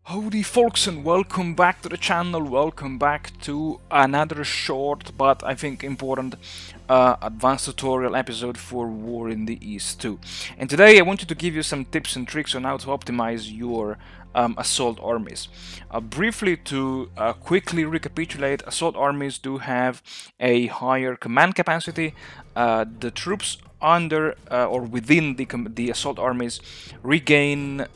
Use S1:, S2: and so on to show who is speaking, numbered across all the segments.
S1: Howdy folks, and welcome back to the channel, welcome back to another short but I think important advanced tutorial episode for War in the East 2. And today I wanted to give you some tips and tricks on how to optimize your assault armies. Briefly to quickly recapitulate, assault armies do have a higher command capacity. The troops under or within the assault armies regain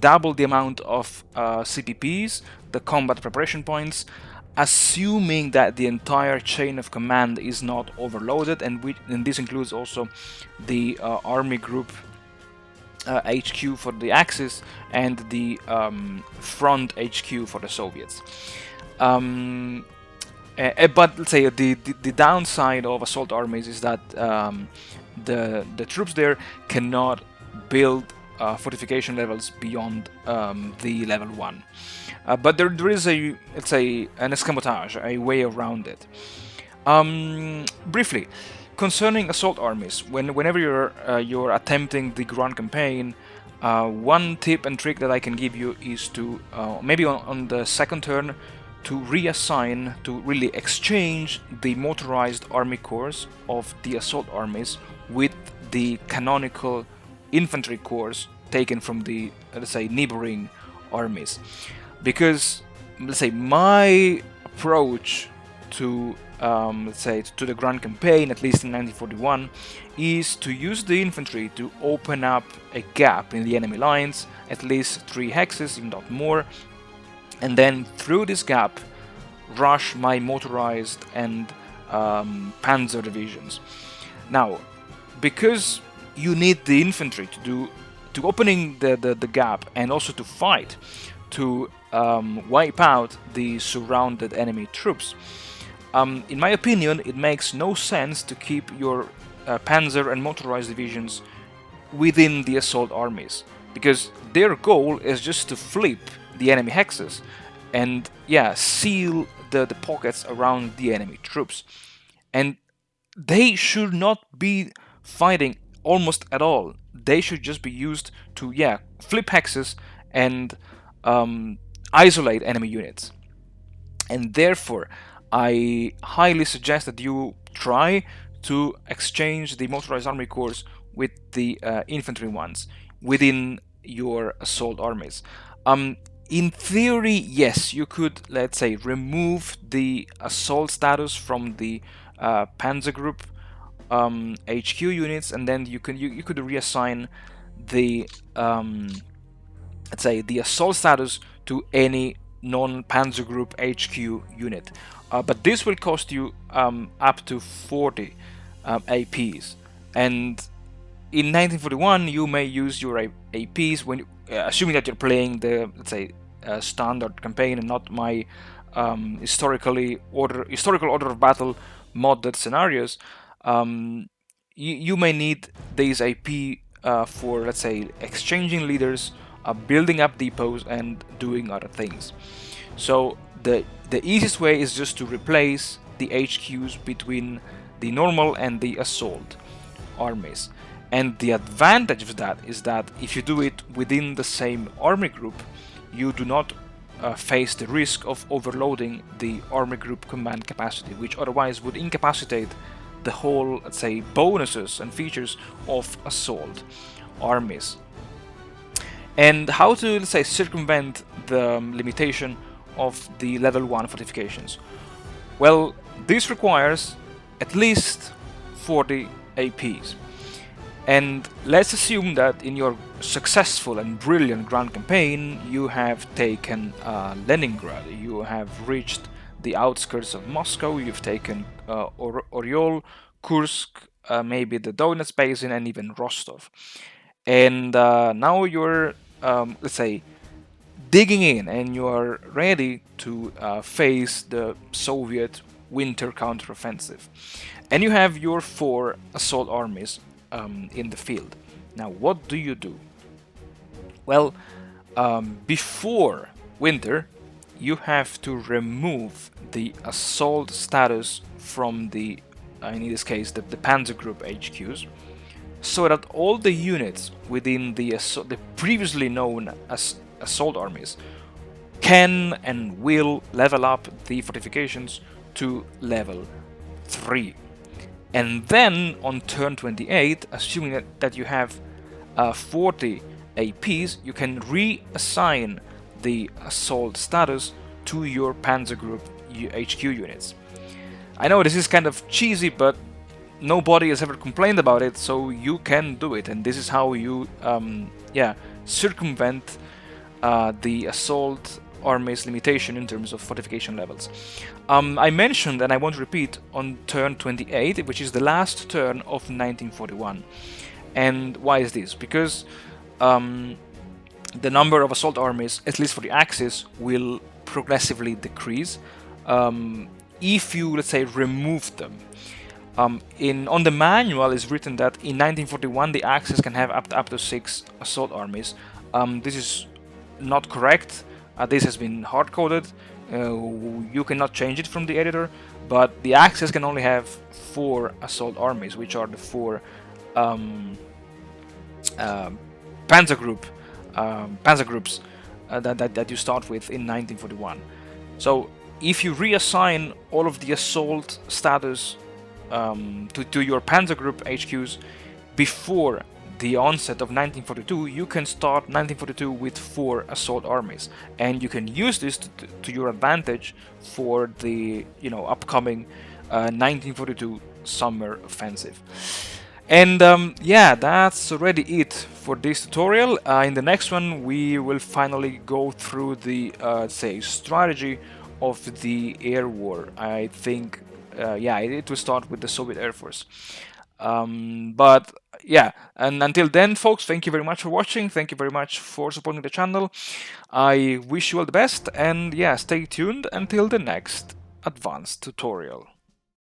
S1: double the amount of CPPs, the combat preparation points, assuming that the entire chain of command is not overloaded, and this includes also the army group HQ for the Axis and the front HQ for the Soviets. But let's say the downside of assault armies is that the troops there cannot build fortification levels beyond the level 1. But there is a, let's say, an escamotage, a way around it. Briefly, concerning assault armies, whenever you're attempting the grand campaign, one tip and trick that I can give you is to maybe on the second turn to reassign, to really exchange the motorized army corps of the assault armies with the canonical infantry corps taken from the, let's say, neighboring armies. Because, let's say, my approach to let's say to the grand campaign, at least in 1941, is to use the infantry to open up a gap in the enemy lines, at least 3 hexes, if not more, and then through this gap rush my motorized and panzer divisions. Now, because you need the infantry to opening the gap and also to fight to wipe out the surrounded enemy troops, in my opinion, it makes no sense to keep your panzer and motorized divisions within the assault armies, because their goal is just to flip the enemy hexes and, yeah, seal the pockets around the enemy troops. And they should not be fighting almost at all. They should just be used to, yeah, flip hexes and isolate enemy units. And therefore, I highly suggest that you try to exchange the motorized army corps with the infantry ones within your assault armies. In theory, yes, you could, let's say, remove the assault status from the Panzer Group HQ units, and then you could reassign the let's say the assault status to any non-Panzer Group HQ unit. But this will cost you up to 40 APs, and in 1941 you may use your APs when, assuming that you're playing the, let's say, standard campaign and not my historical order of battle modded scenarios. You may need these AP for, let's say, exchanging leaders, building up depots, and doing other things. So the easiest way is just to replace the HQs between the normal and the assault armies. And the advantage of that is that if you do it within the same army group, you do not face the risk of overloading the army group command capacity, which otherwise would incapacitate the whole, let's say, bonuses and features of assault armies. And how to, let's say, circumvent the limitation of the level 1 fortifications? Well, this requires at least 40 APs. And let's assume that in your successful and brilliant grand campaign you have taken Leningrad, you have reached the outskirts of Moscow, you've taken Oryol, Kursk, maybe the Donetsk Basin, and even Rostov. And now you're, let's say, digging in and you're ready to face the Soviet winter counteroffensive. And you have your 4 assault armies in the field. Now, what do you do? Well, before winter, you have to remove the assault status from the, in this case, the Panzer Group HQs, so that all the units within the previously known as assault armies can and will level up the fortifications to level 3. And then on turn 28, assuming that you have 40 APs, you can reassign the assault status to your Panzer Group HQ units. I know this is kind of cheesy, but nobody has ever complained about it, so you can do it, and this is how you circumvent the Assault Armies limitation in terms of fortification levels. I mentioned, and I won't repeat, on turn 28, which is the last turn of 1941. And why is this? Because the number of assault armies, at least for the Axis, will progressively decrease if you, let's say, remove them. On the manual is written that in 1941 the Axis can have up to 6 assault armies. This is not correct. This has been hard-coded. You cannot change it from the editor, but the Axis can only have 4 assault armies, which are the 4 Panzer groups that you start with in 1941. So if you reassign all of the assault status to your Panzer Group HQs before the onset of 1942, you can start 1942 with 4 assault armies, and you can use this to your advantage for the upcoming 1942 summer offensive. And yeah, that's already it for this tutorial. In the next one, we will finally go through the say strategy of the air war. I think yeah, it will start with the Soviet Air Force. But yeah, and until then, folks, thank you very much for watching. Thank you very much for supporting the channel. I wish you all the best, and yeah, stay tuned until the next advanced tutorial.